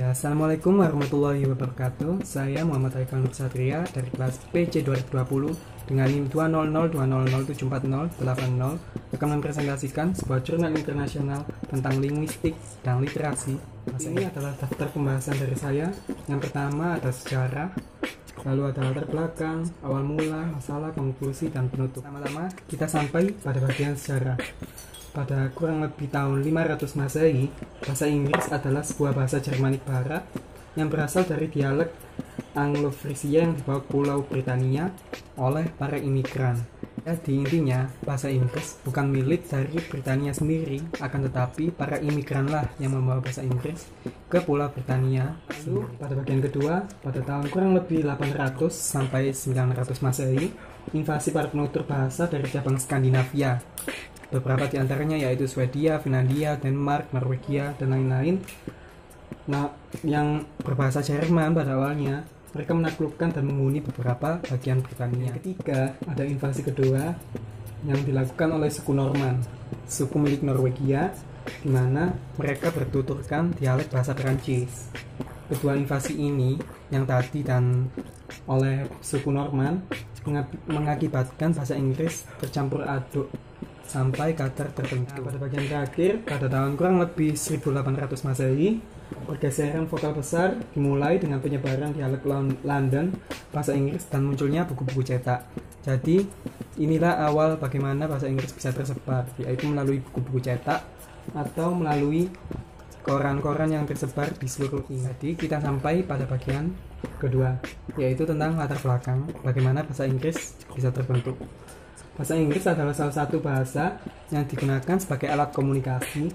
Ya, Assalamualaikum warahmatullahi wabarakatuh. Saya Muhammad Haikal Nur Satria dari kelas PC 2020 dengan NIM 20020074080 akan mempresentasikan sebuah jurnal internasional tentang linguistik dan literasi. Ini adalah daftar pembahasan dari saya. Yang pertama ada sejarah, lalu ada latar belakang, awal mula, masalah, konklusi, dan penutup. Pertama-tama kita sampai pada bagian sejarah. Pada kurang lebih tahun 500 Masehi, bahasa Inggris adalah sebuah bahasa Jermanik Barat yang berasal dari dialek Anglo-Frisia yang dibawa ke Pulau Britania oleh para imigran. Jadi intinya, bahasa Inggris bukan milik dari Britania sendiri, akan tetapi para imigranlah yang membawa bahasa Inggris ke Pulau Britania. Lalu pada bagian kedua, pada tahun kurang lebih 800 sampai 900 Masehi, invasi para penutur bahasa dari cabang Skandinavia. Beberapa di antaranya yaitu Swedia, Finlandia, Denmark, Norwegia, dan lain-lain. Nah, yang berbahasa Jerman pada awalnya, mereka menaklukkan dan menghuni beberapa bagian Britania. Yang ketiga, ada invasi kedua yang dilakukan oleh suku Norman, suku milik Norwegia, di mana mereka bertuturkan dialek bahasa Perancis. Kedua invasi ini, yang tadi dan oleh suku Norman, mengakibatkan bahasa Inggris bercampur aduk sampai kadar tertentu. Pada bagian terakhir, pada tahun kurang lebih 1800 Masehi, pergeseran vokal besar dimulai dengan penyebaran dialek London, bahasa Inggris, dan munculnya buku-buku cetak. Jadi, inilah awal bagaimana bahasa Inggris bisa tersebar, yaitu melalui buku-buku cetak atau melalui koran-koran yang tersebar di seluruh dunia. Jadi, kita sampai pada bagian kedua, yaitu tentang latar belakang bagaimana bahasa Inggris bisa terbentuk. Bahasa Inggris adalah salah satu bahasa yang digunakan sebagai alat komunikasi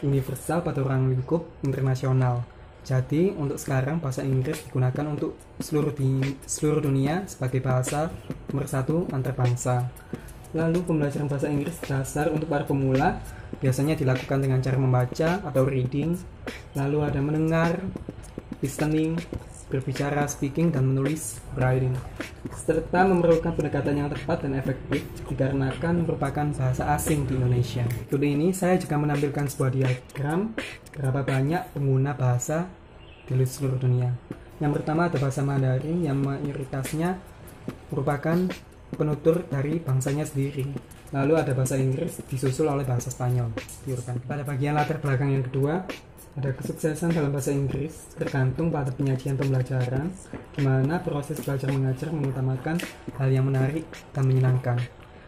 universal pada ruang lingkup internasional. Jadi, untuk sekarang bahasa Inggris digunakan untuk seluruh dunia sebagai bahasa nomor satu antar bangsa. Lalu, pembelajaran bahasa Inggris dasar untuk para pemula biasanya dilakukan dengan cara membaca atau reading, lalu ada mendengar, listening, berbicara, speaking, dan menulis, writing, serta memerlukan pendekatan yang tepat dan efektif dikarenakan merupakan bahasa asing di Indonesia. Kali ini saya juga menampilkan sebuah diagram berapa banyak pengguna bahasa di seluruh dunia. Yang pertama ada bahasa Mandarin yang mayoritasnya merupakan penutur dari bangsanya sendiri. Lalu ada bahasa Inggris disusul oleh bahasa Spanyol. Pada bagian latar belakang yang kedua, ada kesuksesan dalam bahasa Inggris tergantung pada penyajian pembelajaran, di mana proses belajar mengajar mengutamakan hal yang menarik dan menyenangkan.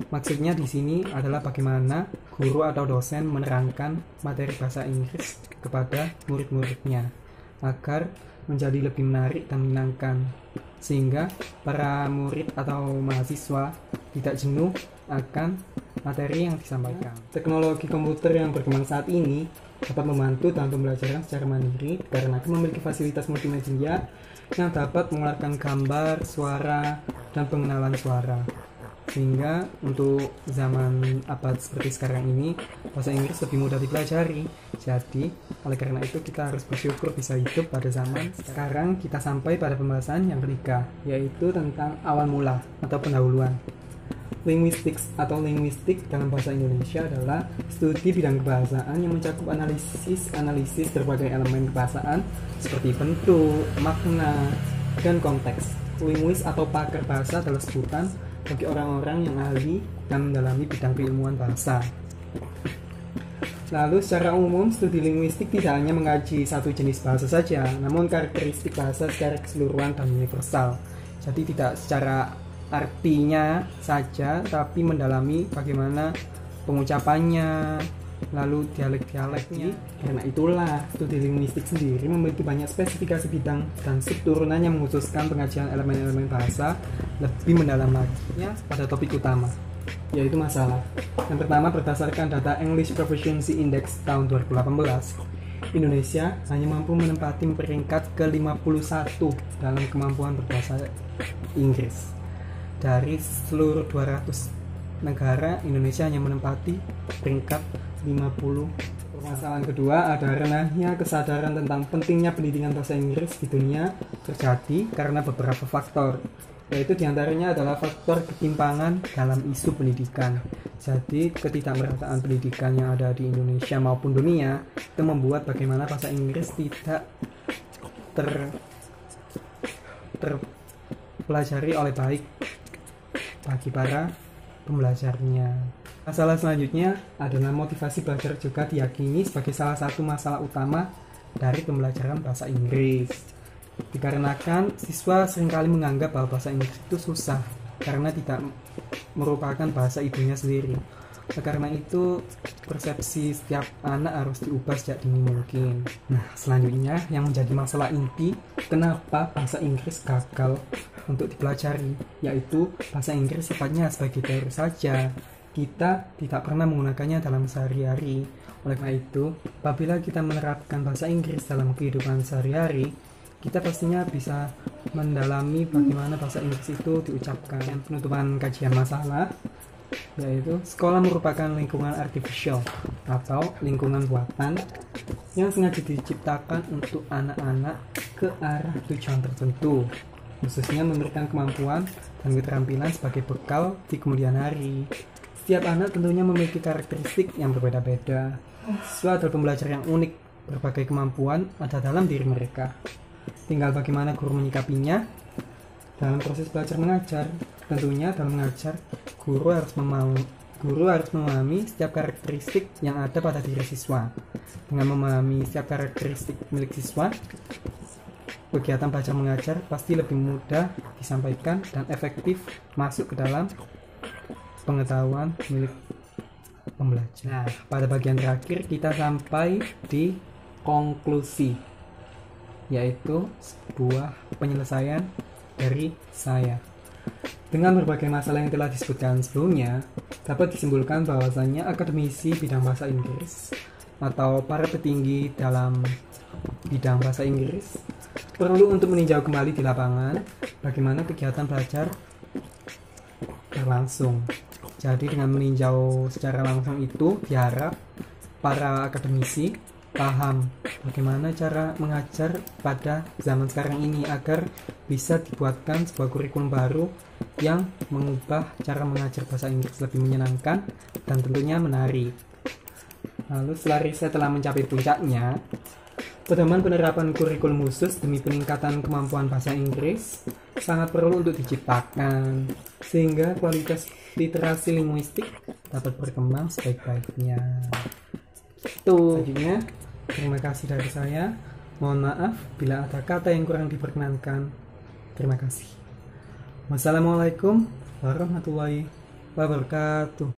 Maksudnya di sini adalah bagaimana guru atau dosen menerangkan materi bahasa Inggris kepada murid-muridnya agar menjadi lebih menarik dan menyenangkan, sehingga para murid atau mahasiswa tidak jenuh akan materi yang disampaikan. Teknologi komputer yang berkembang saat ini dapat membantu dalam pembelajaran secara mandiri karena memiliki fasilitas multimedia yang dapat mengeluarkan gambar, suara, dan pengenalan suara. Sehingga untuk zaman abad seperti sekarang ini, bahasa Inggris lebih mudah dipelajari. Jadi, oleh karena itu kita harus bersyukur bisa hidup pada zaman sekarang. Kita sampai pada pembahasan yang ketiga, yaitu tentang awal mula atau pendahuluan. Linguistics atau linguistik dalam bahasa Indonesia adalah studi bidang kebahasaan yang mencakup analisis berbagai elemen kebahasaan seperti bentuk, makna, dan konteks. Linguis atau pakar bahasa adalah sebutan bagi orang-orang yang ahli dan mendalami bidang keilmuan bahasa. Lalu secara umum, studi linguistik tidak hanya mengkaji satu jenis bahasa saja, namun karakteristik bahasa secara keseluruhan dan universal. Jadi tidak secara artinya saja, tapi mendalami bagaimana pengucapannya, lalu dialek-dialeknya. Karena itulah studi linguistik sendiri memiliki banyak spesifikasi bidang dan subturunan yang mengkhususkan pengajian elemen-elemen bahasa lebih mendalam lagi. Pada topik utama, yaitu masalah. Yang pertama, berdasarkan data English Proficiency Index tahun 2018, Indonesia hanya mampu menempati peringkat ke-51 dalam kemampuan berbahasa Inggris. Dari seluruh 200 negara, Indonesia hanya menempati peringkat 50. Permasalahan kedua ada renahnya kesadaran tentang pentingnya pendidikan bahasa Inggris di dunia terjadi karena beberapa faktor, yaitu diantaranya adalah faktor ketimpangan dalam isu pendidikan. Jadi ketidakmerataan pendidikan yang ada di Indonesia maupun dunia itu membuat bagaimana bahasa Inggris tidak terpelajari oleh baik bagi para pembelajarnya. Masalah selanjutnya adalah motivasi belajar juga diyakini sebagai salah satu masalah utama dari pembelajaran bahasa Inggris. Dikarenakan siswa seringkali menganggap bahwa bahasa Inggris itu susah karena tidak merupakan bahasa ibunya sendiri. Karena itu persepsi setiap anak harus diubah sejak dini mungkin. Nah, selanjutnya yang menjadi masalah inti kenapa bahasa Inggris gagal untuk dipelajari, yaitu bahasa Inggris sifatnya sebagai teori saja. Kita tidak pernah menggunakannya dalam sehari-hari. Oleh karena itu, apabila kita menerapkan bahasa Inggris dalam kehidupan sehari-hari, kita pastinya bisa mendalami bagaimana bahasa Inggris itu diucapkan. Penutupan kajian masalah yaitu sekolah merupakan lingkungan artificial atau lingkungan buatan yang sengaja diciptakan untuk anak-anak ke arah tujuan tertentu, khususnya memberikan kemampuan dan keterampilan sebagai bekal di kemudian hari. Setiap anak tentunya memiliki karakteristik yang berbeda-beda. Siswa adalah pembelajar yang unik, berbagai kemampuan ada dalam diri mereka. Tinggal bagaimana guru menyikapinya dalam proses belajar mengajar. Tentunya dalam mengajar, guru harus memahami setiap karakteristik yang ada pada diri siswa. Dengan memahami setiap karakteristik milik siswa, kegiatan belajar mengajar pasti lebih mudah disampaikan dan efektif masuk ke dalam pengetahuan milik pembelajar. Nah, pada bagian terakhir kita sampai di konklusi, yaitu sebuah penyelesaian dari saya. Dengan berbagai masalah yang telah disebutkan sebelumnya, dapat disimpulkan bahwasannya akademisi bidang bahasa Inggris atau para petinggi dalam bidang bahasa Inggris perlu untuk meninjau kembali di lapangan bagaimana kegiatan belajar berlangsung. Jadi dengan meninjau secara langsung itu diharap para akademisi paham bagaimana cara mengajar pada zaman sekarang ini agar bisa dibuatkan sebuah kurikulum baru yang mengubah cara mengajar bahasa Inggris lebih menyenangkan dan tentunya menarik. Lalu setelah riset telah mencapai puncaknya, pedoman penerapan kurikulum khusus demi peningkatan kemampuan bahasa Inggris sangat perlu untuk diciptakan sehingga kualitas literasi linguistik dapat berkembang sebaik-baiknya. Selanjutnya, terima kasih dari saya. Mohon maaf bila ada kata yang kurang diperkenankan. Terima kasih. Wassalamualaikum warahmatullahi wabarakatuh.